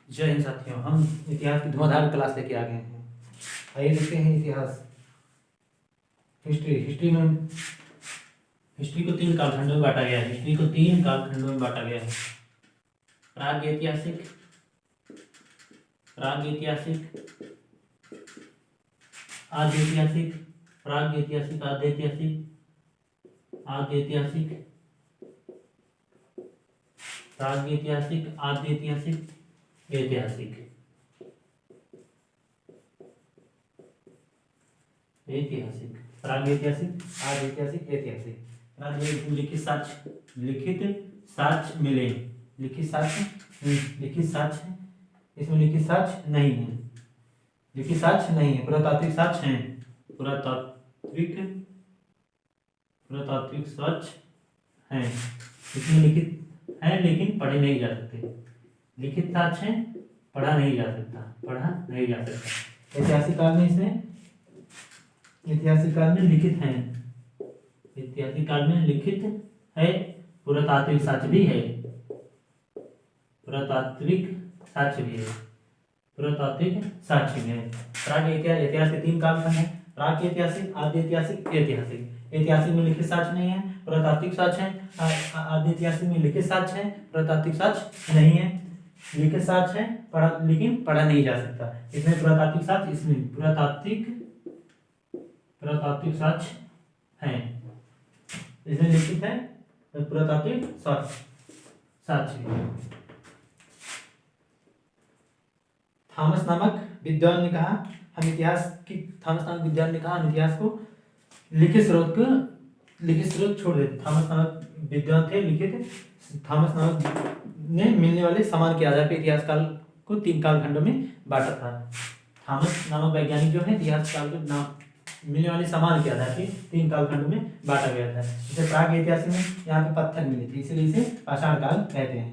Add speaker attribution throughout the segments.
Speaker 1: जय हिंद साथियों, हम इतिहास की धुआंधार क्लास लेके आ गए हैं। आइए देखते हैं इतिहास। हिस्ट्री को तीन कालखंडों में बांटा गया है। हिस्ट्री को तीन कालखंडों में बांटा गया है। प्रागैतिहासिक, आद्यैतिहासिक, प्रागैतिहासिक, आद्यैतिहासिक, प्रागैतिहासिक, आद्यैतिहासिक, ऐतिहासिक। प्रागैतिहासिक, आद्यैतिहासिक, ऐतिहासिक। प्रागैतिहासिक लिखित साक्ष्य मिले। लिखित साक्ष्य इसमें लिखित साक्ष्य नहीं है। पुरातात्विक साक्ष्य है। पुरातात्विक साक्ष्य है। इसमें लिखित है लेकिन पढ़े नहीं जा सकते। लिखित साक्ष्य है, पढ़ा नहीं जा सकता। ऐतिहासिक काल में इसमें लिखित है। पुरातात्विक साक्ष्य भी है। इतिहास के तीन कालखंड है। प्रागैतिहासिक, आद्यैतिहासिक, ऐतिहासिक। ऐतिहासिक में लिखित साक्ष्य नहीं है, पुरातात्विक साक्ष्य है। आद्यैतिहासिक में लिखित साक्ष्य है, पुरातात्विक साक्ष्य नहीं है। लिखित साक्ष्य है लेकिन पढ़ा नहीं जा सकता। इसमें पुरातात्विक साक्ष्य, इसमें पुरातात्विक साक्ष्य है। इसमें लिखित है पुरातात्विक साक्ष्य। थॉमस नामक विद्वान ने कहा हम इतिहास को लिखित स्रोत छोड़ देते। थॉमस नामक विद्वान थे। थॉमस नामक ने मिलने वाले सामान के आधार पर इतिहास काल को तीन कालखंडों में बांटा था। थॉमस नामक वैज्ञानिक जो है इतिहास काल को मिलने वाले सामान के आधार पर तीन कालखंडों में बांटा गया था। जैसे प्रागैतिहासिक में यहाँ पे पत्थर मिले थे, इसलिए इसे पाषाण काल कहते हैं।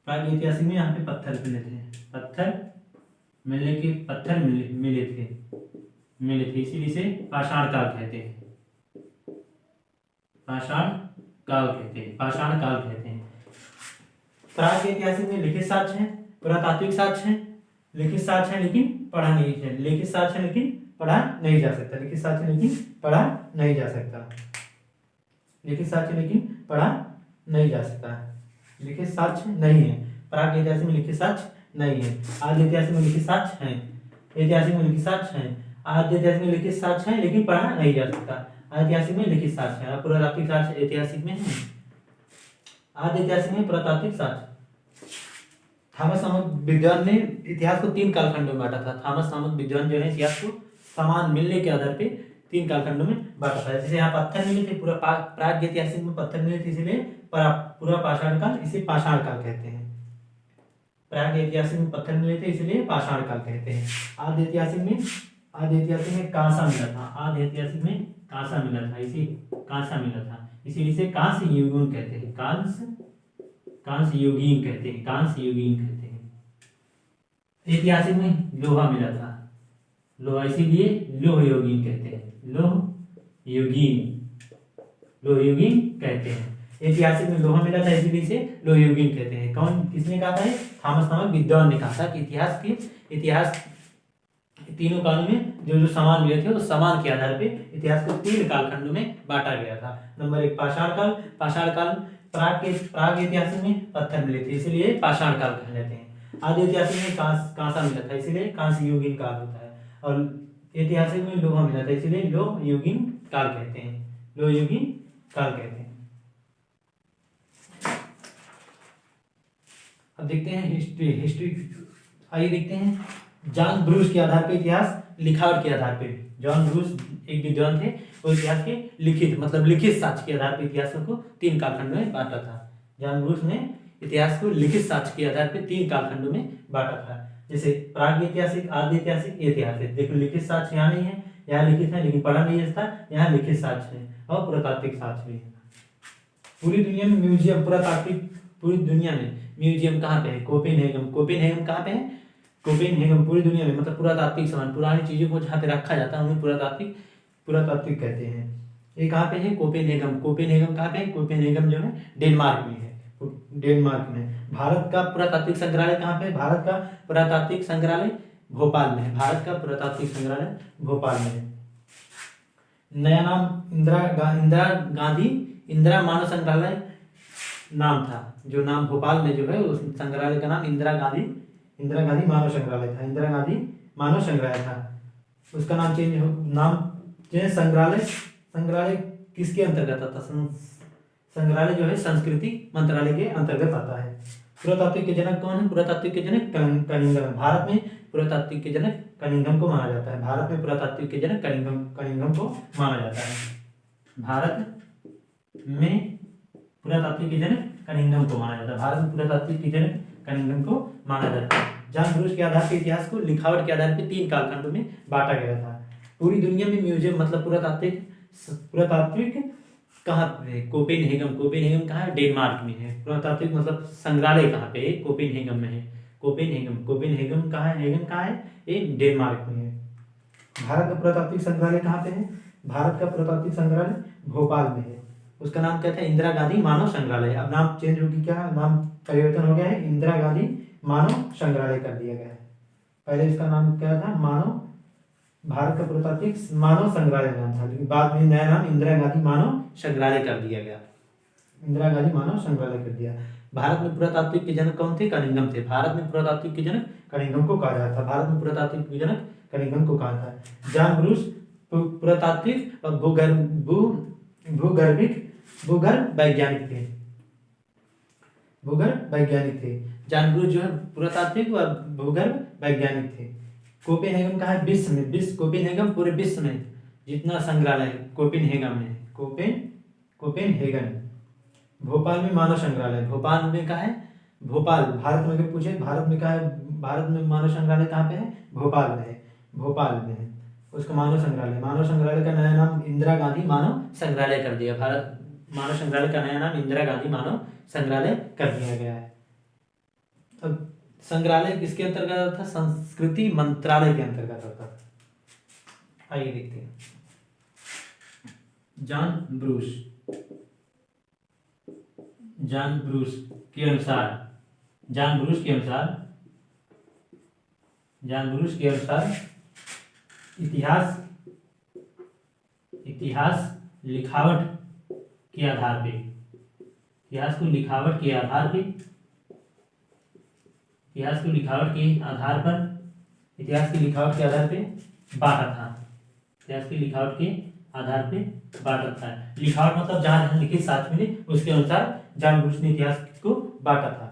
Speaker 1: प्रागैतिहासिक में यहाँ पे पत्थर मिले थे, इसीलिए इसे पाषाण काल कहते हैं। प्रागैतिहासिक में लिखित साक्ष्य है, पुरातात्विक साक्ष्य है। लिखित साक्ष्य है लेकिन पढ़ा नहीं है। लिखित साक्ष्य लेकिन पढ़ा नहीं जा सकता। लिखित साक्ष्य नहीं है। प्रागैतिहासिक में लिखित साक्ष्य नहीं है। आद्यैतिहासिक में लिखित साक्ष्य है। ऐतिहासिक में लिखित साक्ष्य है। आद्यैतिहासिक में लिखित साक्ष्य है लेकिन पढ़ा नहीं जा सकता। ऐतिहासिक में लिखित साक्ष्य है। पुरातात्विक साक्ष्य ऐतिहासिक में है। आद्यैतिहासिक में पुरातात्विक साक्ष्य। थॉमस नामक विद्वान ने इतिहास को तीन कालखंडों में बांटा था। थॉमस नामक विद्वान जो है इतिहास को समान मिलने के आधार पे तीन कालखंडों में बांटा था। जैसे यहाँ पत्थर मिले थे, प्रागैतिहासिक में पत्थर मिले थे, इसलिए पूरा पाषाण काल, इसे पाषाण काल कहते हैं। प्रागैतिहासिक में पत्थर मिले थे इसलिए पाषाण काल कहते हैं। आद्यैतिहासिक में कांसा मिला था, इसीलिए इसे कांस्य युगीन कहते हैं। कांस्य युगीन कहते हैं। ऐतिहासिक में लोहा मिला था, इसीलिए लोह युगीन कहते हैं। ऐतिहासिक में लोहा मिला था, इसीलिए इसे लोह युगीन कहते हैं। किसने कहा था? थॉमस नामक विद्वान ने कहा था कि इतिहास तीनों कालों में जो सामान मिले थे उस सामान के आधार पे इतिहास को तीन कालखंडों में बांटा गया था। नंबर एक पाषाण काल। प्रागैतिहासिक में पत्थर मिले थे, इसलिए पाषाण काल कहलाते हैं। आद्यैतिहासिक में कांसा मिला था, इसलिए कांस्य युगीन काल होता है। और ऐतिहासिक में लोहा मिला था, इसलिए लोह युगीन काल कहते हैं। अब देखते हैं हिस्ट्री। आइए देखते हैं जॉन ब्रूस के आधार पर इतिहास, लिखावट के आधार पे। जॉन ब्रूस एक विद्वान थे, वो इतिहास के लिखित साक्ष्य के आधार पर इतिहास को तीन कालखंडों में बांटा था। जॉन ब्रूस ने इतिहास को लिखित साक्ष्य के आधार पर तीन कालखंडों में बांटा था। जैसे प्रागैतिहासिक, आद्य ऐतिहासिक, ऐतिहासिक। देखो लिखित साक्ष्य यहाँ नहीं है, यहाँ लिखित है लेकिन पढ़ा नहीं जाता, यहाँ लिखित साक्ष्य है और पुरातात्विक साक्ष्य भी है। पूरी दुनिया में म्यूजियम, पुरातात्विक पूरी दुनिया में म्यूजियम कहाँ पे है? कोपेनहेगन। कोपेनहेगन कहाँ पे है? कोपेनहेगन। पूरी दुनिया में मतलब पुरातात्विक सामान, पुरानी चीजों को जहाँ पे रखा जाता है उन्हें पुरातात्विक कहते हैं। ये कहाँ पे है? कोपेनहेगन। कोपेनहेगन कहाँ पे है? कोपेनहेगन जो है डेनमार्क में है, डेनमार्क में। भारत का पुरातात्विक संग्रहालय कहाँ पे? भारत का पुरातात्विक संग्रहालय भोपाल में है। भारत का पुरातात्विक संग्रहालय भोपाल में है। नया नाम इंदिरा मानव संग्रहालय नाम था। जो नाम भोपाल में जो है उस संग्रहालय का नाम इंदिरा गांधी मानव संग्रहालय था। इंदिरा गांधी मानव संग्रहालय था। उसका नाम चेंज संग्रहालय किसके अंतर्गत आता? संग्रहालय जो है संस्कृति मंत्रालय के अंतर्गत आता है। पुरातात्विक के जनक कौन है? पुरातात्विक के जनक कनिंघम। भारत में पुरातात्विक के जनक कनिंघम को माना जाता है। भारत में पुरातात्विक के जनक कनिंघम को माना जाता है। भारत में पुरातात्विक के जनक कनिंघम को माना जाता है। भारत में पुरातात्विक के जनक कनिंघम को माना जाता है। जॉन ब्रूस के आधार पर इतिहास को लिखावट के आधार पर 3 कालखंडों में बांटा गया था। पूरी दुनिया में म्यूजियम मतलब पुरातात्विक कहाँ पे? कोपेनहेगन कहाँ है? डेनमार्क में है। पुरातात्विक मतलब संग्रहालय कहाँ पे है? कोपेनहेगन में है। कोपेनहेगन कहाँ है? हेगन कहाँ है? ये डेनमार्क में है। भारत का पुरातात्विक संग्रहालय कहाँ पे है? भारत का पुरातात्विक संग्रहालय भोपाल में है। उसका नाम क्या था? इंदिरा गांधी मानव संग्रहालय। अब नाम चेंज हो गया, नाम परिवर्तन हो गया है, इंदिरा गांधी मानव संग्रहालय कर दिया गया है। पहले इसका नाम क्या था? भारत का पुरातात्विक मानव संग्रहालय नाम था, लेकिन बाद में नया नाम इंदिरा गांधी मानव संग्रहालय कर दिया गया। इंदिरा गांधी मानव संग्रहालय कर दिया। भारत में पुरातात्विक के जनक कौन थे? कनिंघम थे। भारत में पुरातात्विक के जनक कनिंघम को कहा जाता था। भारत में पुरातात्विक के जनक कनिंघम को कहा था। जॉन ब्रूस पुरातात्विक और भूगर्भ वैज्ञानिक थे। जॉन ब्रूस जो है पुरातात्विक और भूगर्भ वैज्ञानिक थे। कोपेनहेगन कहाँ है? विश्व में। कोपेनहेगन पूरे विश्व में जितना संग्रहालय है कोपेनहेगन में है। कोपेनहेगन। भोपाल में मानव संग्रहालय। भोपाल में कहाँ है? भोपाल। भारत में अगर पूछे भारत में कहाँ है? भारत में मानव संग्रहालय कहाँ पे है? भोपाल में है। भोपाल में है उसका मानव संग्रहालय का नया नाम इंदिरा गांधी मानव संग्रहालय कर दिया। भारत मानव संग्रहालय का नया नाम इंदिरा गांधी मानव संग्रहालय कर दिया गया है। अब संग्रहालय किसके अंतर्गत आता था? संस्कृति मंत्रालय के अंतर्गत आता था। आइए देखते हैं। जॉन ब्रूस के अनुसार इतिहास लिखावट के आधार पे इतिहास को लिखावट के आधार पर बांटा था। लिखावट मतलब जहां लिखित साक्ष्य मिले उसके अनुसार जॉन ब्रूस ने इतिहास को बांटा था।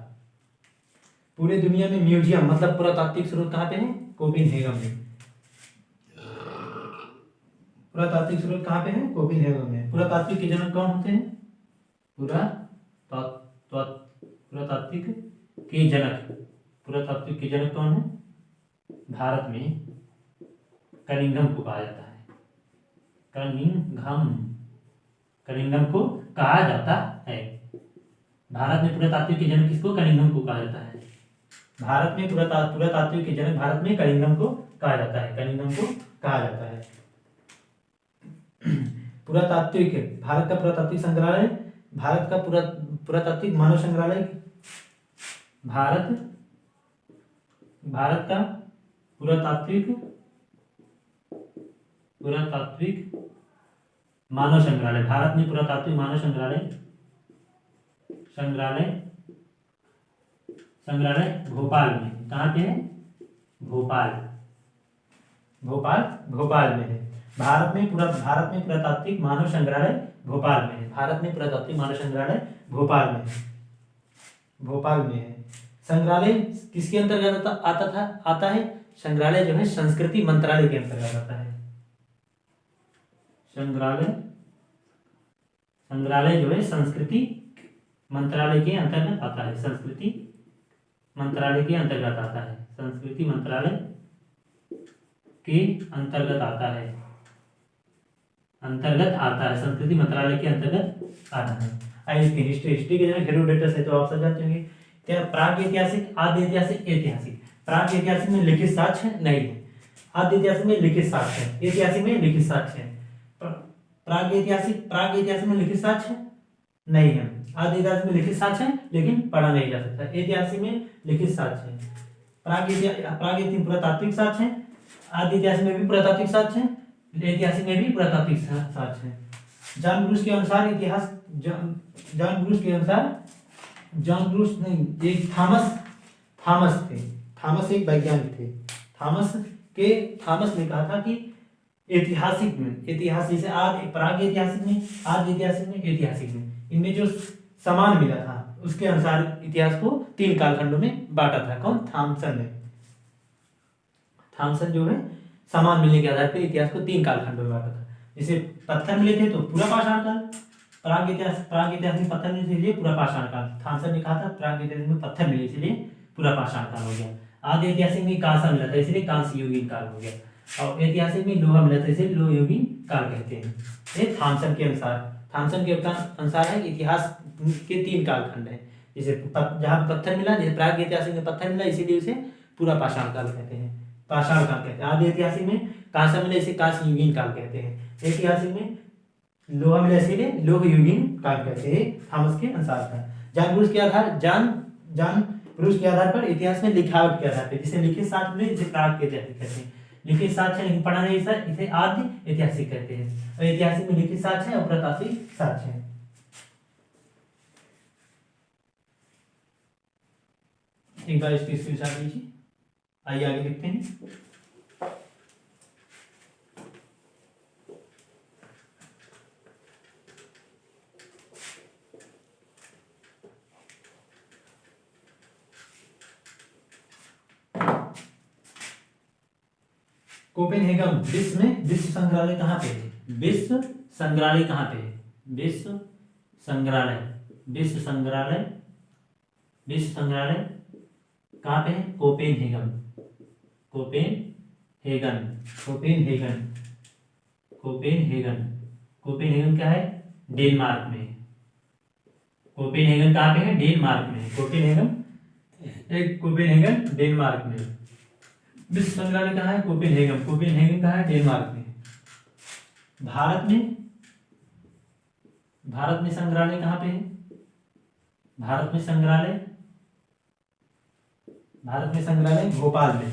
Speaker 1: पूरी दुनिया में म्यूजियम मतलब पुरातात्विक स्रोत कहाँ पे है? कोपेनहेगन में। पुरातात्विक स्रोत कहाँ पे है? कोपेनहेगन में। पुरातात्विक के जनक कौन होते हैं? पुरातात्विक के जनक कौन है? भारत में कनिंघम को कहा जाता है। कनिंघम को कहा जाता है। भारत में पुरातात्विक के जनक किसको? कनिंघम को कहा जाता है। भारत में पुरातात्विक के जनक भारत में कनिंघम को कहा जाता है। पुरातात्विक भारत का पुरातात्विक संग्रहालय, भारत का पुरातात्विक मानव संग्रहालय, भारत का पुरातात्विक मानव संग्रहालय। भारत में पुरातात्विक मानव संग्रहालय भोपाल में। कहाँ पे है? भोपाल में है। भारत में पुरातात्विक मानव संग्रहालय भोपाल में है। भोपाल में है। संग्रहालय किसके अंतर्गत आता है? संग्रहालय जो है संस्कृति मंत्रालय के अंतर्गत आता है। संग्रहालय जो है संस्कृति मंत्रालय के अंतर्गत आता है। संस्कृति मंत्रालय के अंतर्गत आता है, संस्कृति मंत्रालय के अंतर्गत आता है। आइए इसकी हिस्ट्री के जगह हेरोडोटस है तो आप समझ जाएंगे। क्या प्राग ऐतिहासिक, आद्य ऐतिहासिक, ऐतिहासिक। प्राग ऐतिहासिक में लिखित साक्ष्य नहीं है, आद्य ऐतिहासिक में लिखित साक्ष्य है, ऐतिहासिक में लिखित साक्ष्य है। प्राग ऐतिहासिक में लिखित साक्ष्य नहीं है, आद्य ऐतिहासिक में लिखित साक्ष्य है लेकिन पढ़ा नहीं जा सकता। ऐतिहासिक में लिखित साक्ष्य है, प्राग ऐतिहासिक पुरातात्विक साक्ष्य है, आद्य ऐतिहासिक में भी पुरातात्विक साक्ष्य है, ऐतिहासिक में भी पुरातात्विक साक्ष्य है। जॉन ब्रूस के अनुसार इतिहास, जॉन ब्रूस के अनुसार, जॉन ब्रूस नहीं, एक थॉमस थे, थॉमस एक वैज्ञानिक थे। थॉमस ने कहा था कि ऐतिहासिक में, ऐतिहासिक से प्राग ऐतिहासिक में, आद्य ऐतिहासिक में, ऐतिहासिक में, इनमें जो समान मिला था उसके अनुसार इतिहास को 3 कालखंडों में बांटा था। कौन? थॉमसन ने। थॉमसन जो है समान मिलने के आधार पर इतिहास को 3 कालखंडों में बांटा था। जैसे पत्थर मिले थे तो पूरा पाषाण काल, प्राग इतिहास में पत्थर मिले थे इसलिए पूरा पाषाण काल। थॉमसन ने कहा था प्राग इतिहास में पत्थर मिले इसलिए पूरा पाषाण काल हो गया। आद्य ऐतिहासिक में कांसा मिला था इसलिए कांस्य युगीन काल हो गया, और ऐतिहासिक में लोहा मिला था इसलिए लोह युगीन काल कहते हैं। ये थॉमसन के अनुसार है कि इतिहास के 3 कालखंड है। जैसे जहाँ पत्थर मिला, जैसे प्राग ऐतिहासिक में पत्थर मिला इसीलिए उसे पूरा पाषाण काल कहते हैं, पाषाण काल कहते हैं। आद्य ऐतिहासिक में कांसा मिला इसे कांस्य युगीन काल कहते हैं, ऐतिहासिक में लोहा मिला इसीलिए लोह युगीन काल कहते हैं। थॉमस के अनुसार था। जॉन ब्रूस के आधार पर इतिहास में लिखावट के आधार पर, जिसे लिखित साक्ष्य में, जिसे प्राग ऐतिहासिक कहते हैं। लिखित साक्ष्य लेकिन पढ़ा नहीं, इसे आद्य ऐतिहासिक कहते हैं, और ऐतिहासिक में लिखित साक्ष्य है और पुरातात्विक साक्ष्य है। एक बार इसकी स्क्रीनशॉट लीजिए। आइए आगे लिखते हैं। कोपेनहेगन विश्व संग्रहालय कहाँ पे है? विश्व संग्रहालय कहाँ पे है? विश्व संग्रहालय कहाँ पे है? कोपेनहेगन क्या है? डेनमार्क में। कोपेनहेगन कहाँ पे है? डेनमार्क में। कोपेनहेगन डेनमार्क में। विश्व संग्रहालय कहाँ है? कोपेनहेगन कहाँ है? डेनमार्क में। भारत में संग्रहालय कहाँ पे है? भारत में संग्रहालय भोपाल में।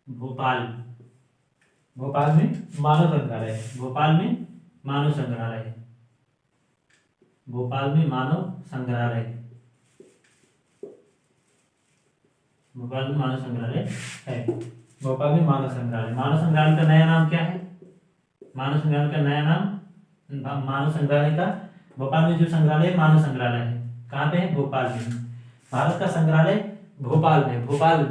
Speaker 1: भोपाल में मानव संग्रहालय है। भोपाल में मानव संग्रहालय है। भोपाल में मानव संग्रहालय है। भोपाल में मानव संग्रहालय का नया नाम क्या है? मानव संग्रहालय का नया नाम, मानव संग्रहालय का, भोपाल में जो संग्रहालय है मानव संग्रहालय है। कहाँ पे है? भोपाल में। भारत का संग्रहालय भोपाल में। भोपाल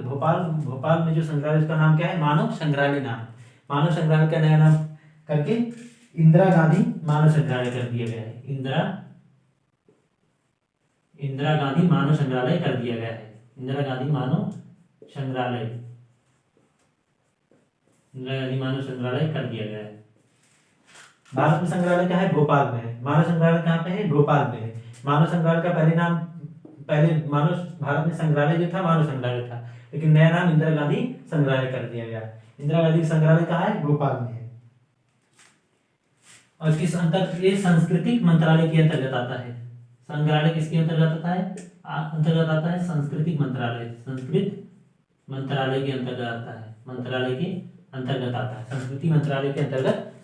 Speaker 1: में जो संग्रहालय उसका नाम क्या है? मानव संग्रहालय नाम। मानव संग्रहालय का नया नाम करके इंदिरा गांधी मानव संग्रहालय कर दिया गया है। इंदिरा गांधी मानव संग्रहालय कर दिया गया है। इंदिरा गांधी मानव संग्रहालय कर दिया गया है। भारत में संग्रहालय क्या है? भोपाल में है। मानव संग्रहालय कहाँ पे है? भोपाल में है। मानव संग्रहालय का भारत में संग्रहालय जो था मानव संग्रहालय था, लेकिन नया नाम इंदिरा गांधी संग्रहालय कर दिया गया। इंदिरा गांधी संग्रहालय कहाँ है? भोपाल में है। और किस अंतर्गत? ये सांस्कृतिक मंत्रालय के अंतर्गत आता है। संग्रहालय किसके अंतर्गत आता है? सांस्कृतिक मंत्रालय। संस्कृत मंत्रालय के अंतर्गत आता है। संस्कृति मंत्रालय के अंतर्गत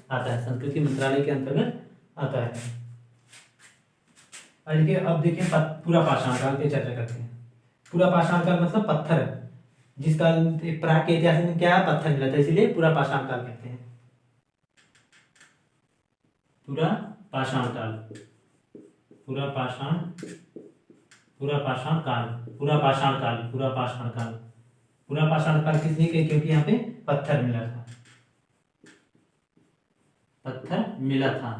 Speaker 1: आता है। अब देखिए पूरा पाषाण काल की चर्चा करते हैं। पूरा पाषाण काल मतलब पत्थर, जिसका प्राग के इतिहास में क्या है? पत्थर मिला था, इसीलिए पूरा पाषाण काल कहते हैं। पूरा पाषाण काल किसलिए? क्योंकि यहाँ पे पत्थर मिला था,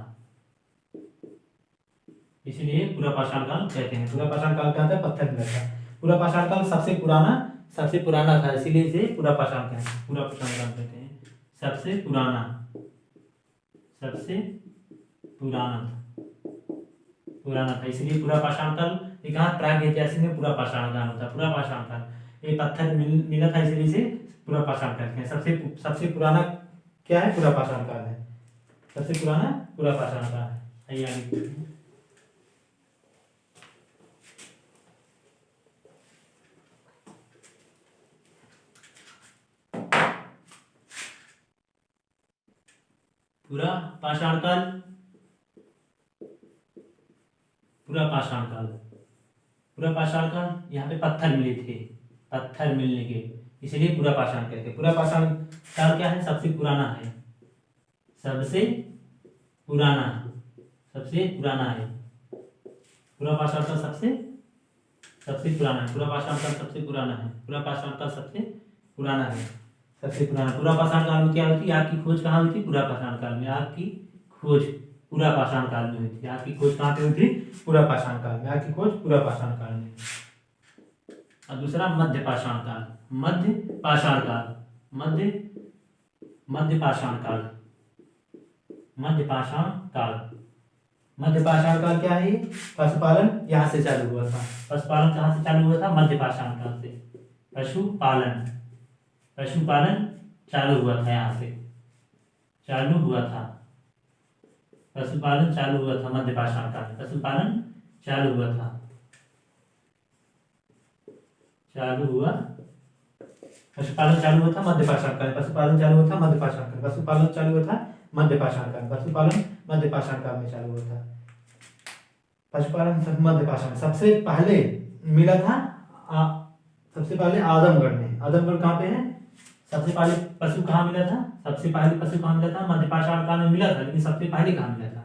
Speaker 1: इसलिए पूरा पाषाण काल कहते हैं। पूरा पाषाण काल क्या होता है? पत्थर मिला था। पूरा पाषाण काल सबसे पुराना सबसे पुराना था, इसीलिए इसे पूरा पाषाण कहते हैं, पूरा पाषाण काल कहते हैं। सबसे पुराना, सबसे पुराना पुराना था, इसलिए पूरा पाषाण काल। कहा प्रागैतिहासिक में पूरा पाषाण काल होता है, पूरा पाषाण काल। ये पत्थर मिला था, इसलिए इसे पूरा पाषाण कहते हैं। सबसे पुराना क्या है? पूरा पाषाण काल है, सबसे पुराना पूरा पाषाण काल है। आइए आगे देखते हैं। पूरा पाषाण काल, पूरा पाषाण काल, पूरा पाषाण काल। यहाँ पे पत्थर मिले थे, पत्थर मिलने के, इसलिए पूरा पाषाण कहते हैं। पूरा पाषाण काल क्या है? सबसे पुराना है, सबसे पुराना, सबसे पुराना है। पूरा पाषाण काल सबसे पुराना है, पूरा पाषाण काल सबसे पुराना है, पूरा पाषाण काल सबसे पुराना है, सबसे पुराना। पूरा पाषाण काल में क्या होती है? आग की खोज कहाँ हुई थी? पूरा पाषाण काल में। आग की खोज पूरा पाषाण काल में हुई थी। आग की खोज कहाँ पे हुई थी? पूरा पाषाण काल में। आग की खोज पूरा पाषाण काल में। और दूसरा मध्य पाषाण काल, मध्य पाषाण काल, मध्य पाषाण काल, मध्य पाषाण काल। मध्य पाषाण काल क्या है? पशुपालन यहाँ से चालू हुआ था। पशुपालन कहाँ से चालू हुआ था? मध्य पाषाण काल से। पशुपालन चालू हुआ था, यहाँ से चालू हुआ था। पशुपालन चालू हुआ था मध्य पाषाण काल में। पशुपालन चालू हुआ था, पशुपालन चालू हुआ था मध्य पाषाण काल। पशुपालन चालू हुआ था मध्य पाषाण काल। पशुपालन चालू हुआ था मध्य पाषाण काल। पशुपालन मध्य पाषाण काल में चालू हुआ था। पशुपालन मध्य पाषाण। सबसे पहले मिला था सबसे पहले आदमगढ़ में। आदमगढ़ कहाँ पे है? सबसे पहले पशु कहाँ मिला था? सबसे पहले पशु कहाँ मिला था? मध्य पाषाण काल में मिला था, लेकिन सबसे पहले कहाँ मिला था?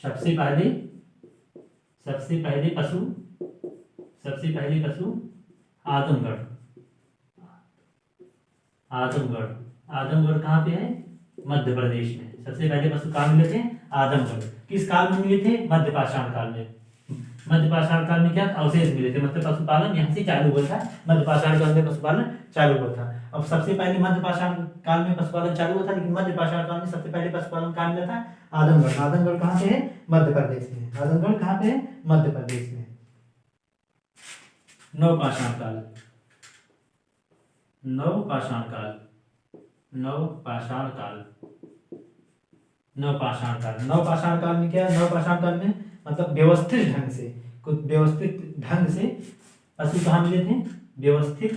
Speaker 1: सबसे पहले पशु आदमगढ़। आदमगढ़ कहाँ पे है? मध्य प्रदेश में। सबसे पहले पशु कहाँ मिले थे? आदमगढ़। किस काल में मिले थे? मध्य पाषाण काल में। मध्य पाषाण काल में क्या अवशेष मिले थे? मतलब पशुपालन यहाँ से चालू हुआ था, मध्य पाषाण काल में पशुपालन चालू हुआ था। अब सबसे पहले मध्य पाषाण काल में पशुपालन चालू हुआ था, लेकिन मध्य पाषाण काल में सबसे पहले पशुपालन कहाँ मिला था? आदमगढ़। आदमगढ़ कहाँ पे है? मध्य प्रदेश में। आदमगढ़ कहाँ पे है? मध्य प्रदेश में। नवपाषाण काल, नवपाषाण काल, नवपाषाण काल, नवपाषाण काल। नवपाषाण काल में क्या है? नवपाषाण काल में मतलब व्यवस्थित ढंग से, कुछ व्यवस्थित ढंग से पशु कहाँ मिले थे? व्यवस्थित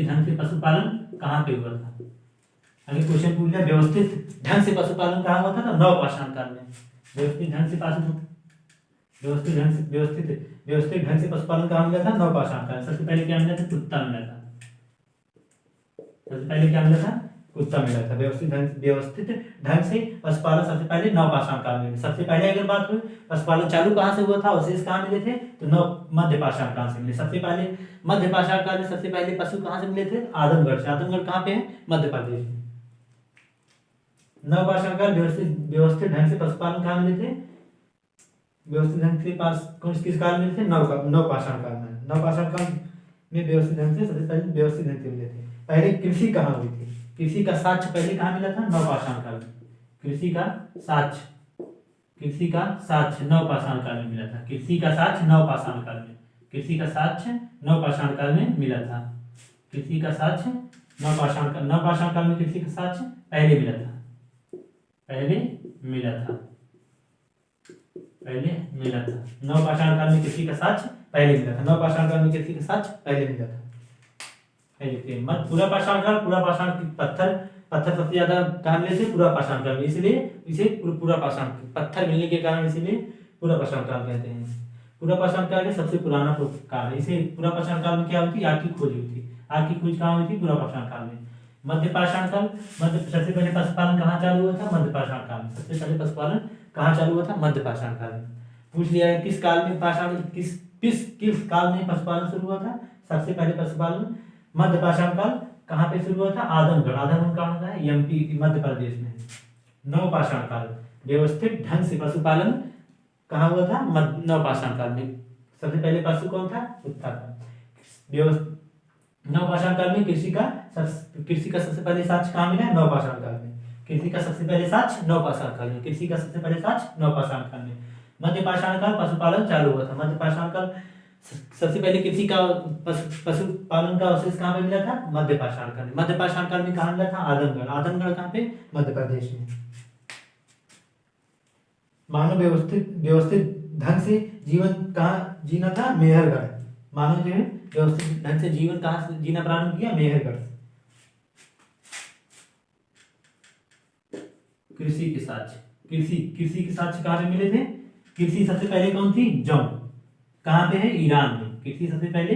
Speaker 1: ढंग से पशुपालन कहाँ पे हुआ था? अगर क्वेश्चन पूछ लिया व्यवस्थित ढंग से पशुपालन कहाँ हुआ था? ना नवपाषाण काल में। व्यवस्थित ढंग से पशुपालन कहाँ मिला था? नवपाषाण काल। सबसे पहले क्या मिला था? कुत्ता मिला था। सबसे पहले क्या मिला था? कुत्ता मिला था। व्यवस्थित ढंग से पशुपालन सबसे पहले नवपाषाण काल में। सबसे पहले अगर बात हुई पशुपालन चालू कहाँ से हुआ था, अवशेष कहाँ मिले थे? तो मध्य पाषाण काल से मिले। सबसे पहले मध्य पाषाण काल में सबसे पहले पशु कहाँ से मिले थे? आदमगढ़ से। आदमगढ़ कहाँ पे है? मध्य प्रदेश में। नवपाषाण काल व्यवस्थित ढंग से पशुपालन कहाँ मिले थे? व्यवस्थित ढंग से किस काल मिले थे? नवपाषाण काल में। नवपाषाण काल में व्यवस्थित ढंग से सबसे पहले व्यवस्थित ढंग से मिले थे। पहले कृषि कहाँ हुई थी? कृषि का साक्ष्य पहले कहाँ मिला था? नवपाषाण काल में। कृषि का साक्ष्य नवपाषाण काल में मिला था। कृषि का साक्ष्य नवपाषाण काल में मिला था। कृषि का साक्ष्य नवपाषाण काल में कृषि का साक्ष्य पहले मिला था। नवपाषाण काल में कृषि का साक्ष्य पहले मिला था। पूरा पाषाण काल, पूरा पाषाण पत्थर सबसे ज्यादा कहाँ मिले थे? पूरा पाषाण काल में, इसलिए इसे पूरा पाषाण पत्थर मिलने के कारण इसीलिए पूरा पाषाण काल कहते हैं। पूरा पाषाण काल सबसे पुराना काल है। इसे पूरा पाषाण काल में क्या हुई थी? आग की खोज हुई थी। आग की खोज कहाँ हुई थी? पूरा पाषाण काल में। मध्य पाषाण काल, सबसे पहले पशुपालन कहाँ चालू हुआ था? मध्य पाषाण काल में। सबसे पहले पशुपालन कहाँ चालू हुआ था? मध्य पाषाण काल में। पूछ लिया है किस काल में किस काल में पशुपालन शुरू हुआ था? सबसे पहले पशुपालन मध्य पाषाण काल कहाँ पे शुरू हुआ था? आदमगढ़। आदमगढ़ कहाँ होता है? एमपी मध्य प्रदेश में। नवपाषाण काल व्यवस्थित ढंग से पशुपालन कहाँ हुआ था? नवपाषाण काल में। सबसे पहले पशु कौन था? कुत्ता था। नवपाषाण काल में कृषि का सबसे पहले साक्ष्य कहाँ मिला? नवपाषाण काल में। कृषि का सबसे पहले साक्ष्य नवपाषाण काल में। कृषि का सबसे पहले साक्ष्य नवपाषाण काल में। मध्यपाषाण काल पशुपालन चालू हुआ था। मध्यपाषाण काल सबसे पहले कृषि का पशुपालन का अवशेष कहाँ पे मिला था? मध्यपाषाण काल में। मध्यपाषाण काल में कहाँ मिला था? आदमगढ़। आदमगढ़ कहाँ पे? मध्य प्रदेश में। मानव व्यवस्थित ढंग से जीवन कहाँ जीना था? मेहरगढ़। मानव जो है व्यवस्थित ढंग से जीवन कहाँ से जीना प्रारंभ किया? मेहरगढ़। कृषि के साक्ष्य कृषि के साक्ष्य कहाँ पे मिले थे? कृषि सबसे पहले कौन थी? जौ। कहाँ पे है? ईरान में। कृषि सबसे पहले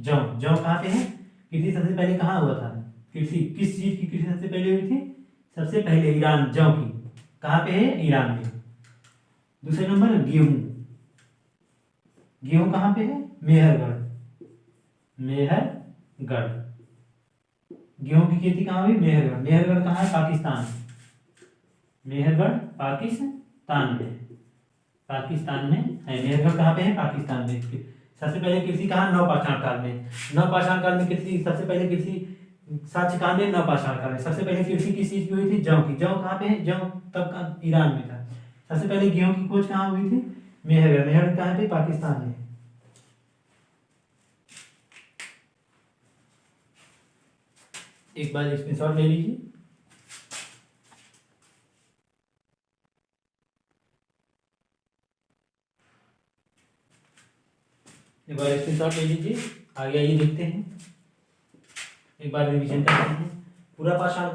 Speaker 1: जौ कहाँ पे है? कृषि सबसे पहले कहाँ हुआ था? कृषि किस चीज की कृषि सबसे पहले हुई थी? सबसे पहले ईरान, जौ की। कहाँ पे है? ईरान में। दूसरे नंबर गेहूं। गेहूं कहाँ पे है? मेहरगढ़। मेहरगढ़। गेहूं की खेती कहाँ हुई? मेहरगढ़। मेहरगढ़ कहाँ है? पाकिस्तान। मेहरगढ़ पाकिस्तान में। पाकिस्तान में है। मेहरगढ़ कहाँ पे है? पाकिस्तान में। सबसे पहले कृषि कहाँ? नवपाषाण काल में। नवपाषाण काल में कृषि सबसे पहले कृषि साक्ष्य कहाँ में? नवपाषाण काल में। सबसे पहले कृषि किस चीज की हुई थी? जौ की। जौ कहाँ पे है? जौ तब का ईरान में था। सबसे पहले गेहूं की खोज कहाँ हुई थी? मेहरगढ़। मेहरगढ़ कहाँ पे? पाकिस्तान में। एक बार स्क्रीनशॉट ले लीजिए। एक बार स्क्रीनशॉट ले लीजिए। आगे आइए देखते हैं, एक बार रिवीजन करते हैं। पूरा पाषाण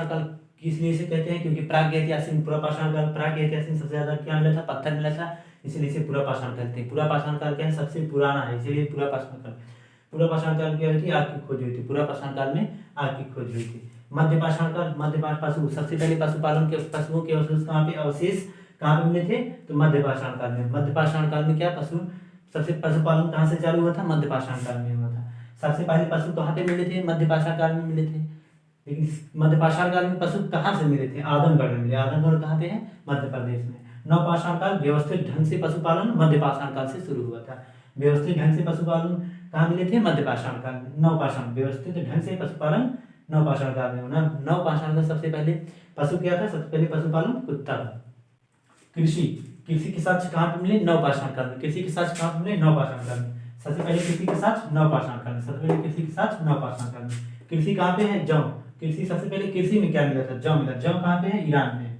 Speaker 1: काल किस लिए से कहते हैं? क्योंकि प्रागैतिहासिक पूरा पाषाण काल प्रागैतिहासिक सबसे ज्यादा क्या मिला था? पत्थर मिला था, इसलिए इसे पूरा पाषाण कहते हैं। पूरा पाषाण काल क्या है? सबसे पुराना है, इसीलिए पूरा पाषाण काल। पूरा पाषाण काल क्या हुई थी? आग की खोज हुई थी। पूरा पाषाण काल में आग की खोज हुई थी। मध्यपाषाण काल पशु सबसे पहले पशुपालन के पशुओं के अवशेष कहाँ पे मिले थे? तो मध्यपाषाण काल में। मध्यपाषाण काल में क्या सबसे पशुपालन कहाँ से चालू हुआ था? मध्यपाषाण काल में हुआ था। सबसे पहले पशु कहाँ पे मिले थे? मध्यपाषाण काल में मिले थे। लेकिन मध्यपाषाण काल में पशु कहाँ से मिले थे? आदमगढ़ में मिले। आदमगढ़ कहाँ पे है? मध्य प्रदेश में। नवपाषाण काल व्यवस्थित ढंग से पशुपालन मध्यपाषाण काल से शुरू हुआ था। व्यवस्थित ढंग से पशुपालन कहाँ मिले थे? मध्यपाषाण काल में। नवपाषाण व्यवस्थित ढंग से पशुपालन नवपाषाण काल में होना। नवपाषाण में सबसे पहले पशु क्या था? सबसे पहले पशुपालन कुत्ता। कृषि के साक्ष्य कहाँ पे मिले? नवपाषाण काल में। कृषि के साक्ष्य कहाँ पे मिले? नवपाषाण काल में। सबसे पहले कृषि के साक्ष्य नवपाषाण काल में। सबसे पहले कृषि के साक्ष्य नवपाषाण काल में। कृषि कहाँ पे है? जौ। कृषि सबसे पहले कृषि में क्या मिला था? जौ मिला। जौ कहाँ पे है? ईरान में।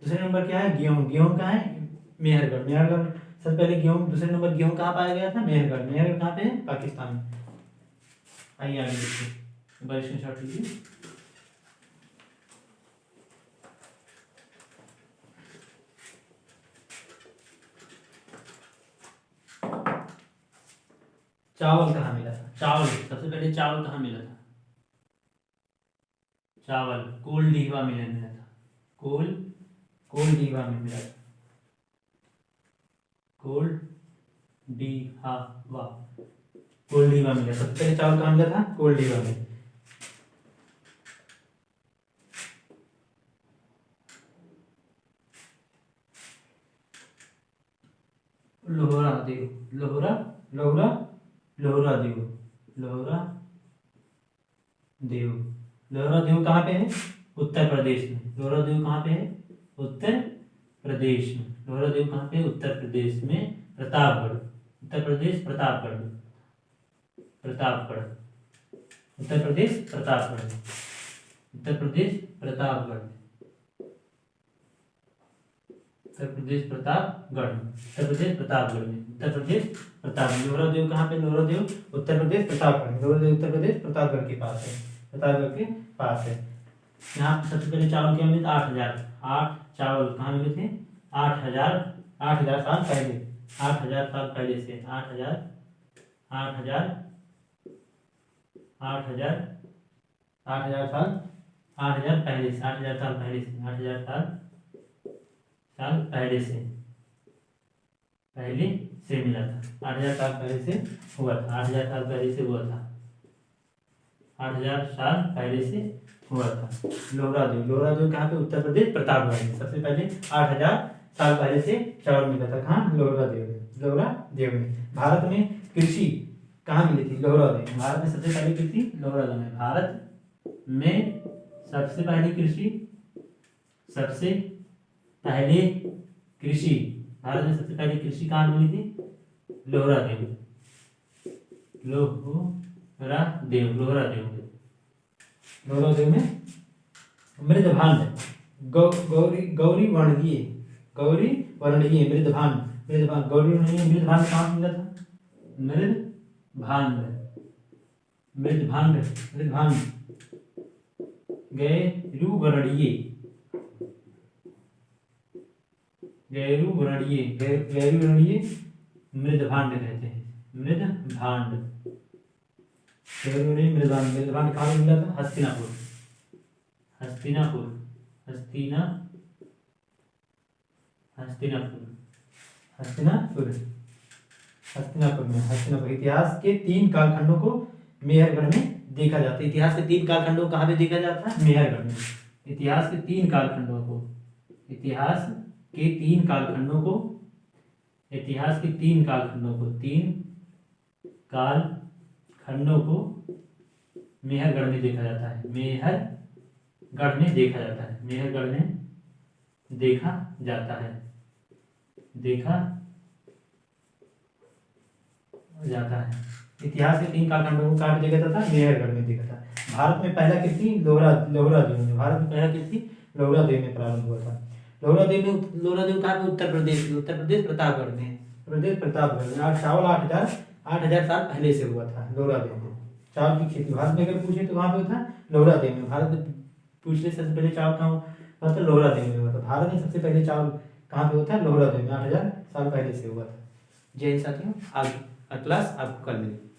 Speaker 1: दूसरे नंबर क्या है? गेहूं। गेहूं कहाँ है? मेहरगढ़। मेहरगढ़ सबसे पहले गेहूं। दूसरे नंबर गेहूं कहाँ पाया गया था? मेहरगढ़। मेहरगढ़ कहाँ पे है? पाकिस्तान में। आइए आगे देखिए, बड़े स्क्रीनशॉट लीजिए। चावल कहाँ मिला था? चावल सबसे पहले चावल कहाँ मिला था? चावल कोलडीवा में मिला था। कोलडीवा में मिला था। कोलडीवा मिला। सबसे पहले चावल कहाँ मिला था? कोलडीवा में। लोहरा देव। लोहरा देव कहाँ पे है? उत्तर प्रदेश में। लोहरा देव कहाँ पे है? उत्तर प्रदेश में। लोहरा देव कहाँ पे? उत्तर प्रदेश में। प्रतापगढ़। उत्तर प्रदेश प्रतापगढ़। उत्तर प्रदेश प्रतापगढ़। उत्तर प्रदेश प्रतापगढ़। लोहरा देव कहाँ पे? लोहरा देव उत्तर प्रदेश प्रतापगढ़। लोहरा देव उत्तर प्रदेश प्रतापगढ़ के पास है। प्रतापगढ़ के पास है। यहाँ सबसे पहले चावल क्या मिले थे? 8,000 चावल कहाँ मिले थे? 8,000 साल पहले। 8,000 साल पहले से 8,000 साल पहले से मिला था। 8,000 साल पहले से हुआ था। 8,000 साल पहले से हुआ था। 8,000 साल पहले से हुआ था। लोहरा देव कहाँ पे? उत्तर प्रदेश प्रतापगढ़ में सबसे पहले 8,000 साल पहले से चावल मिला था। कहाँ? लोहरा देव में। भारत में कृषि कहाँ मिली थी? लोहरा देव। भारत में सबसे पहली कृषि लोहरा देव में। भारत में सबसे पहली कृषि भारत में सबसे पहली कृषि कहाँ मिली थी? लोहरा देव में। मृदभांड गौरी वर्णीय मृदभांड कहाँ मिला था? मृदभांड गैरू वर्णीय मृदभांड कहते हैं। मृदभांड कहाँ मिला था? हस्तिनापुर। इतिहास के 3 कालखंडों को मेहरगढ़ में देखा जाता है। इतिहास के 3 कालखंडों को कहाँ पे देखा जाता है? मेहरगढ़ में। इतिहास के 3 कालखंडों को मेहरगढ़ में देखा जाता है। इतिहास के 3 कालखंडों को कहाँ पे देखा जाता है? मेहरगढ़ में देखा था। भारत में पहला कृषि लोहरा देव में प्रारंभ हुआ था। लोहरा देव कहाँ पे? उत्तर प्रदेश प्रतापगढ़ में। चावल 8,000 साल पहले से हुआ था लोहरा देव में। चावल की खेती भारत में अगर पूछे तो कहाँ पे होता है? लोहरा देव में। भारत में पूछने सबसे पहले चावल कहाँ हुआ था? लोहरा देव में हुआ था। भारत में सबसे पहले चावल कहाँ पे होता है? लोहरा देव में 8,000 साल पहले से हुआ था। जय हिंद साथियों, आगे क्लास आपको कल मिलेगी।